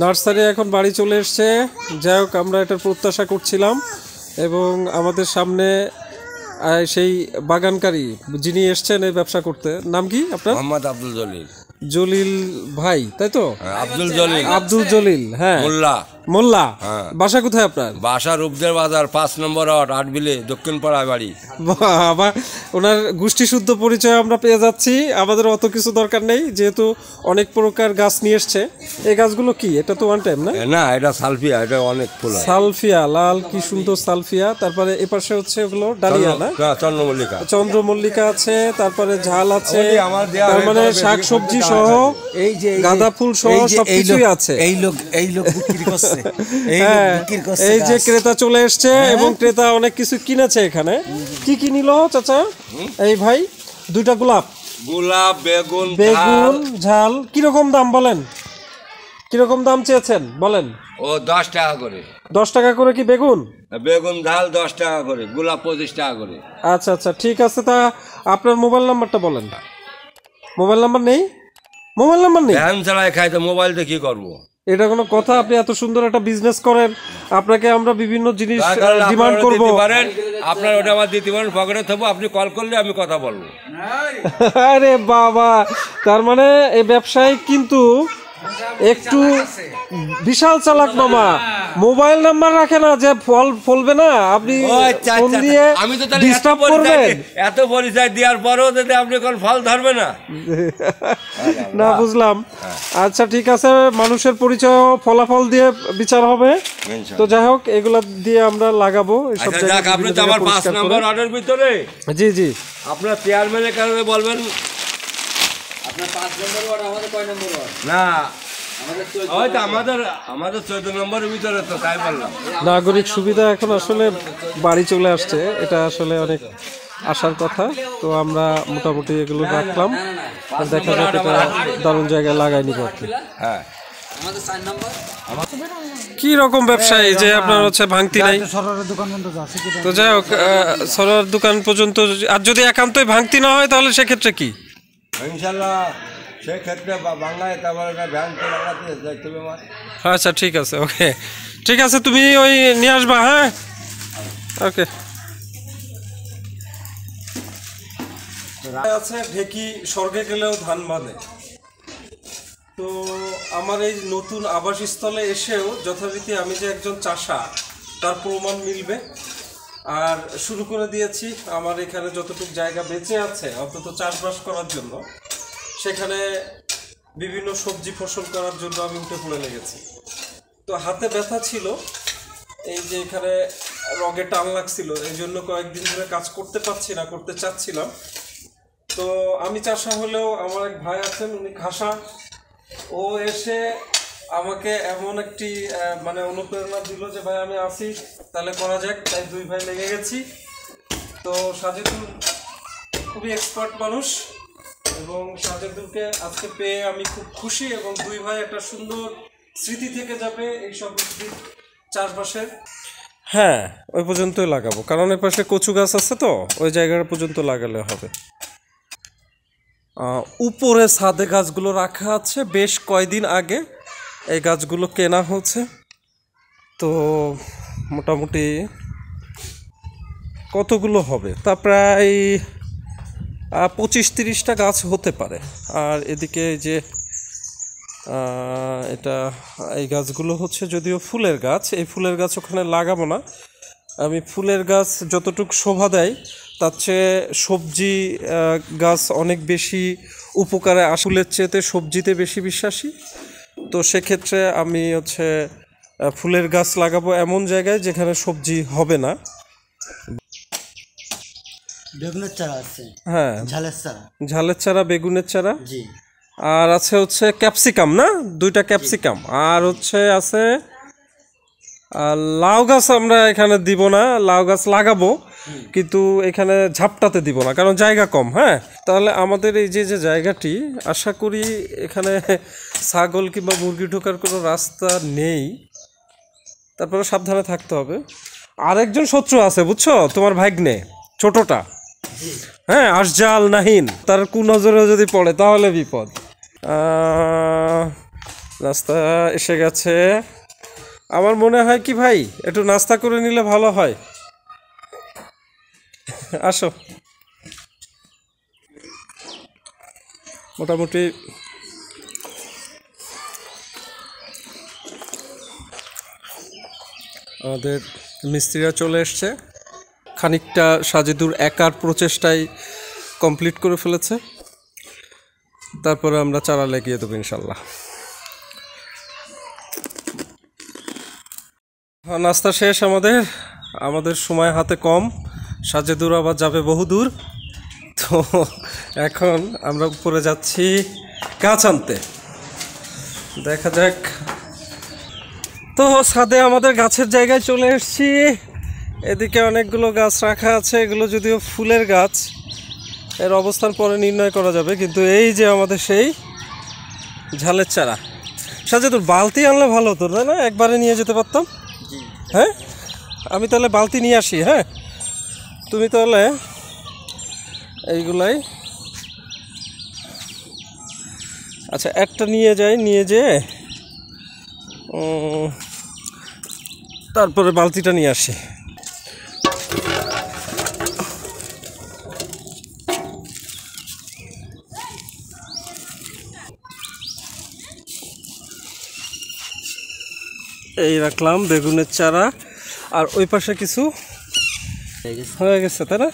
Nursery এখন বাড়ি চলে এসছে। যাই হোক, আমরা এটার প্রত্যাশা করছিলাম এবং আমাদের সামনে সেই বাগানকারী যিনি এসছেন এই ব্যবসা করতে, নাম কি আপনার? মোহাম্মদ আব্দুল জলিল। জলিল ভাই, তাই তো? আব্দুল জলিল। আব্দুল জলিল, হ্যাঁ। মোল্লা। মোল্লা, বাসা কোথায় আপনার? বাসা রূপদের বাজার 5 নম্বর ওয়ার্ড, আটবিলে, দক্ষিণ পাড়ায় বাড়ি। আবার ওনার গোষ্ঠী শুদ্ধ পরিচয় আমরা পেয়ে যাচ্ছি। আমাদের অত কিছু দরকার নেই, যেহেতু অনেক প্রকার গাছ নিয়ে এসছে। এই গাছগুলো কি? এটা তো ওয়ান টাইম না? না, এটা সালফিয়া, এটা অনেক ফুল। সালফিয়া, লাল কি সুন্দর সালফিয়া। তারপরে এপাশে হচ্ছে ওগুলো ডালিয়া না? চন্দ্রমল্লিকা। চন্দ্রমল্লিকা আছে, তারপরে ঝাল আছে, তার মানে শাকসবজি সহ, এই যে গাঁদা ফুল সহ সবকিছুই আছে। এই লোক বিক্রি করছে। এই যে ক্রেতা চলে এসছে এবং ক্রেতা অনেক কিছু কিনেছে। এখানে কি কি নিল চাচা? এই ভাই দুইটা গোলাপ, বেগুন, ঝাল। কিরকম দাম বলেন? কিরকম দাম চেয়েছেন বলেন? ও 10 টাকা করে। 10 টাকা করে কি বেগুন? বেগুন ঝাল 10 টাকা করে, গোলাপ 25 টাকা করে। আচ্ছা আচ্ছা, ঠিক আছে। তা আপনার মোবাইল নাম্বারটা বলেন। মোবাইল নাম্বার নেই? মোবাইল নাম্বার নেই? ভ্যান চালায় খাই তো মোবাইল দিয়ে কি করবো? এটা কোনো কথা? আপনি এত সুন্দর একটা বিজনেস করেন, আপনাকে আমরা বিভিন্ন জিনিস ডিমান্ড করব। আপনার ওটা আমার দিতে পারেন, পকেটে থাকবো, আপনি কল করলে আমি কথা বলবো। আরে বাবা, তার মানে এই ব্যবসায় কিন্তু একটু বিশাল চালাক মামা। মোবাইল নাম্বার রাখে না যে ফলবে না, আপনি ফোন দিয়ে ডিস্টার্ব করবেন। এত পরিচয় দেওয়ার পরেও যদি আপনি কোন ফল ধরবে না। না, বুঝলাম। আচ্ছা ঠিক আছে, মানুষের পরিচয় ফলাফল দিয়ে বিচার হবে। তো যাই হোক, এগুলা দিয়ে আমরা লাগাবো এইসব জায়গায়। আপনি তো আমার 5 নম্বর অর্ডার ভিতরে। জি জি, আপনার চেয়ারম্যানের কারণে বলবেন। আপনার 5 নম্বর ওয়ার্ড, আমাদের কয় নম্বর ওয়ার্ড? না, আমাদের 14 নম্বরের ভিতরে, তো তাই বললাম। নাগরিক সুবিধা এখন আসলে বাড়ি চলে আসছে, এটা আসলে অনেক আসার কথা। তো আমরা মোটামুটি এগুলো রাখলাম, আর দেখা যাক এটা দারুণ জায়গায় লাগাই নিব আর কি। হ্যাঁ, কি রকম ব্যবসায়ী যে আপনার হচ্ছে ভাঙতি নাই। তো যাই হোক, সরার দোকান পর্যন্ত, আর যদি একান্তই ভাঙতি না হয় তাহলে সেক্ষেত্রে কি? ইনশাল্লাহ সেক্ষেত্রে বাংলায় তারপরে ভ্যান যাইতে হবে। আচ্ছা ঠিক আছে, ওকে, ঠিক আছে, তুমি ওই নিয়ে আসবা। হ্যাঁ, ওকে। আছে ঢেকি স্বর্গে গেলেও ধান বাঁধে। তো আমার এই নতুন আবাসস্থলে এসেও যথারীতি আমি যে একজন চাষা তার প্রমাণ মিলবে। আর শুরু করে দিয়েছি আমার এখানে যতটুকু জায়গা বেঁচে আছে অন্তত চাষবাস করার জন্য, সেখানে বিভিন্ন সবজি ফসল করার জন্য আমি উঠে পড়ে লেগেছি। তো হাতে ব্যথা ছিল, এই যে এখানে রগে টান লাগছিল, এই জন্য কয়েকদিন ধরে কাজ করতে চাচ্ছিলাম। তো আমি চাষা হলেও আমার এক ভাই আছেন, উনি খাসা। ও এসে আমাকে এমন একটি মানে অনুপ্রেরণা দিল যে ভাই আমি আসি, তাহলে করা যাক। তাই দুই ভাই লেগে গেছি। তো সাজেদুল খুবই এক্সপার্ট মানুষ, এবং সাজেদুলকে আজকে পেয়ে আমি খুব খুশি, এবং দুই ভাই একটা সুন্দর স্মৃতি থেকে যাবে এইসব চাষবাসের। হ্যাঁ, ওই পর্যন্তই লাগাবো, কারণ এর পাশে কচু গাছ আছে, তো ওই জায়গাটা পর্যন্ত লাগালে হবে। উপরে ছাদে গাছগুলো রাখা আছে, বেশ কয়দিন আগে এই গাছগুলো কেনা হচ্ছে। তো মোটামুটি কতগুলো হবে তা প্রায় 25-30টা গাছ হতে পারে। আর এদিকে যে এটা, এই গাছগুলো হচ্ছে যদিও ফুলের গাছ, এই ফুলের গাছ ওখানে লাগাবো না। আমি ফুলের গাছ যতটুকু শোভা দেয় তার চেয়ে সবজি গাছ অনেক বেশি উপকারে, ফুলের চেয়েতে সবজিতে বেশি বিশ্বাসী। তো সেক্ষেত্রে আমি হচ্ছে ফুলের গাছ লাগাবো এমন জায়গায় যেখানে সবজি হবে না। বেগুনের চারা আছে, হ্যাঁ, ঝালের চারা, বেগুনের চারা, জি। আর আছে হচ্ছে ক্যাপসিকাম, না 2টা ক্যাপসিকাম, আর হচ্ছে আছে লাউ গাছ। আমরা এখানে দিব না, লাউ গাছ লাগাবো কিন্তু এখানে ঝাপটাতে দিব না, কারণ জায়গা কম। হ্যাঁ, তাহলে আমাদের এই যে জায়গাটি, আশা করি এখানে ছাগল কিংবা মুরগি ঢোকার কোনো রাস্তা নেই। তারপরে সাবধানে থাকতে হবে। আরেকজন শত্রু আছে বুঝছো, তোমার ভাগ্নে ছোটটা, হ্যাঁ, আশজাল নাহিন, তার কুনজরে যদি পড়ে তাহলে বিপদ। নাস্তা এসে গেছে। আমার মনে হয় কি ভাই, একটু নাস্তা করে নিলে ভালো হয়। আসো। মোটামুটি আমাদের মিস্ত্রিরা চলে এসছে, খানিকটা সাজেদুর একার প্রচেষ্টায় কমপ্লিট করে ফেলেছে। তারপরে আমরা চারা লাগিয়ে দেবো ইনশাল্লাহ। নাস্তা শেষ আমাদের সময় হাতে কম, সাজেদুর আবার যাবে বহুদূর। তো এখন আমরা উপরে যাচ্ছি গাছ আনতে, দেখা যাক। তো ছাদে আমাদের গাছের জায়গায় চলে এসেছি। এদিকে অনেকগুলো গাছ রাখা আছে, এগুলো যদিও ফুলের গাছ, এর অবস্থান পরে নির্ণয় করা যাবে। কিন্তু এই যে আমাদের সেই ঝালের চারা। সাজেদুর বালতি আনলে ভালো হতো তাই না, একবারে নিয়ে যেতে পারতাম। হ্যাঁ, আমি তাহলে বালতি নিয়ে আসি। হ্যাঁ, তুমি তাহলে এইগুলাই, আচ্ছা একটা নিয়ে যাই, নিয়ে যেয়ে তারপরে বালতিটা নিয়ে আসি। এই রাখলাম বেগুনের চারা, আর ওই পাশে কিছু হয়ে গেছে তাই না,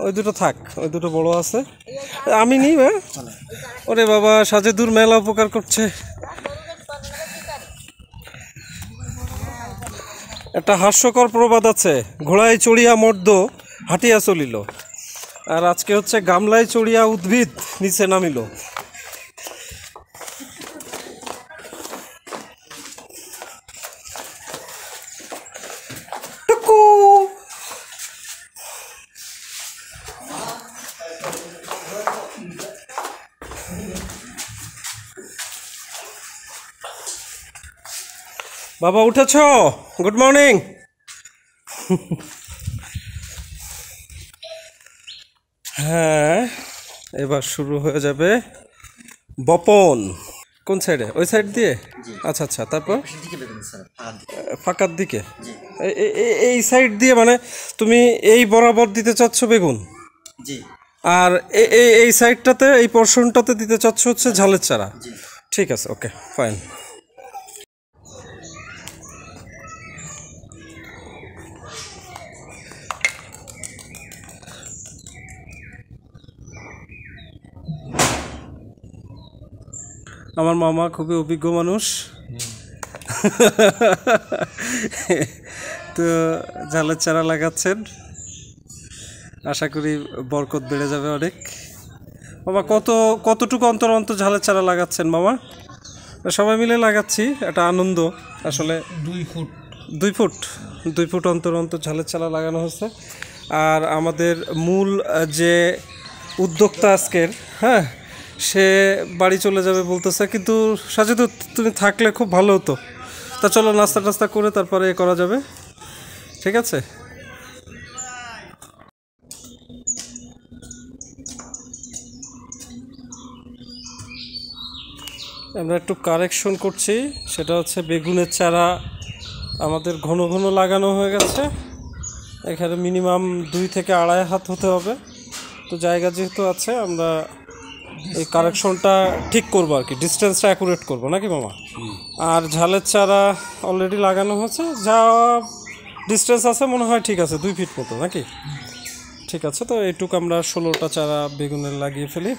ওই দুটো থাক, ওই দুটো বড় আছে, আমি নিই। হ্যাঁ, ওরে বাবা, সাজেদুর মেলা উপকার করছে। একটা হাস্যকর প্রবাদ আছে, ঘোড়ায় চড়িয়া মর্দ হাঁটিয়া চলিল, আর আজকে হচ্ছে গামলায় চড়িয়া উদ্ভিদ নিচে নামিল। বাবা উঠেছ? Good morning. হ্যাঁ, এবার শুরু হয়ে যাবে বপন। কোন সাইডে? ওই সাইড দিয়ে? আচ্ছা আচ্ছা, তারপর ফাঁকার দিকে এই সাইড দিয়ে, মানে তুমি এই বরাবর দিতে চাচ্ছ বেগুন, আর এই সাইডটাতে, এই পোর্শনটাতে দিতে চাচ্ছ হচ্ছে ঝালের চারা। ঠিক আছে, ওকে ফাইন। আমার মামা খুবই অভিজ্ঞ মানুষ, তো ঝালের চারা লাগাচ্ছেন, আশা করি বরকত বেড়ে যাবে অনেক। মামা কতটুকু অন্তর অন্তর ঝালের চারা লাগাচ্ছেন মামা? সবাই মিলে লাগাচ্ছি, একটা আনন্দ আসলে। 2 ফুট অন্তর অন্তর ঝালের চারা লাগানো হচ্ছে। আর আমাদের মূল যে উদ্যোক্তা আজকের, হ্যাঁ, সে বাড়ি চলে যাবে বলতেছে, কিন্তু সাজেদুর তুমি থাকলে খুব ভালো হতো। তা চলো নাস্তা টাস্তা করে তারপরে করা যাবে, ঠিক আছে? আমরা একটু কারেকশন করছি, সেটা হচ্ছে বেগুনের চারা আমাদের ঘন ঘন লাগানো হয়ে গেছে। এখানে মিনিমাম 2 থেকে 2.5 হাত হতে হবে। তো জায়গা যেহেতু আছে, আমরা এই কারেকশনটা ঠিক করবো আর কি, ডিস্টেন্সটা অ্যাকুরেট করবো নাকি মামা? আর ঝালের চারা অলরেডি লাগানো হয়েছে, যা ডিস্টেন্স আছে মনে হয় ঠিক আছে, 2 ফিট মতো নাকি? ঠিক আছে, তো এইটুকু আমরা 16টা চারা বেগুনের লাগিয়ে ফেলি।